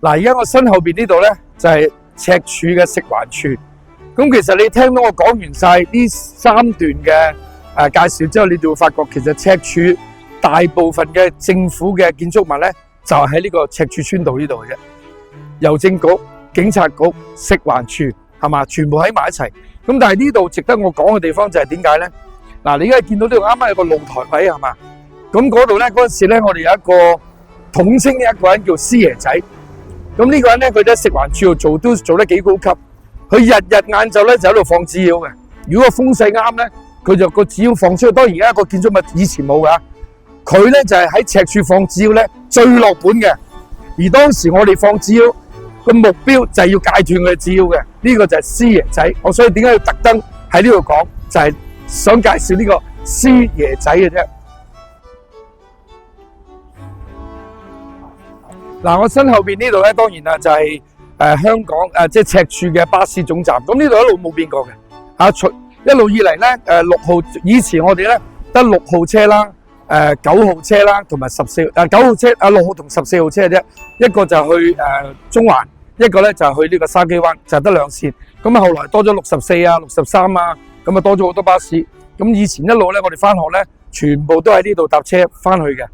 嗱，而家我身後邊呢度咧就係赤柱嘅食環署。咁其實你聽到我講完晒呢三段嘅介紹之後，你就會發覺其實赤柱大部分嘅政府嘅建築物咧就喺呢個赤柱村道呢度嘅啫。郵政局、警察局、食環署係嘛，全部喺埋一齊。咁但係呢度值得我講嘅地方就係點解咧？嗱，你而家見到呢度啱啱有個露台位係嘛？咁嗰度咧嗰陣時咧，我哋有一個統稱嘅一個人叫師爺仔。咁呢個人咧，佢喺食環署度都做得幾高級。佢日日晏晝咧就喺度放紙鷂嘅。如果風勢啱咧，佢就個紙鷂放出去。當然而家個建築物以前冇㗎，佢咧就係喺赤柱放紙鷂咧最落本嘅。而當時我哋放紙鷂個目標就係要戒斷佢嘅紙鷂嘅。呢個就係師爺仔。我所以點解要特登喺呢度講，就係想介紹呢個師爺仔嘅啫。嗱，我身後邊呢度咧，當然啦就係香港即係赤柱嘅巴士總站。咁呢度一路冇變過嘅，一路以嚟咧6號以前我哋咧得6號車啦、9號車啦，同埋9號車6號同14號車嘅啫。一個就去中環，一個咧就去呢個筲箕灣，就得2線。咁啊後來多咗64啊、63啊，咁啊多咗好多巴士。咁以前一路咧我哋翻學咧，全部都喺呢度搭車翻去嘅。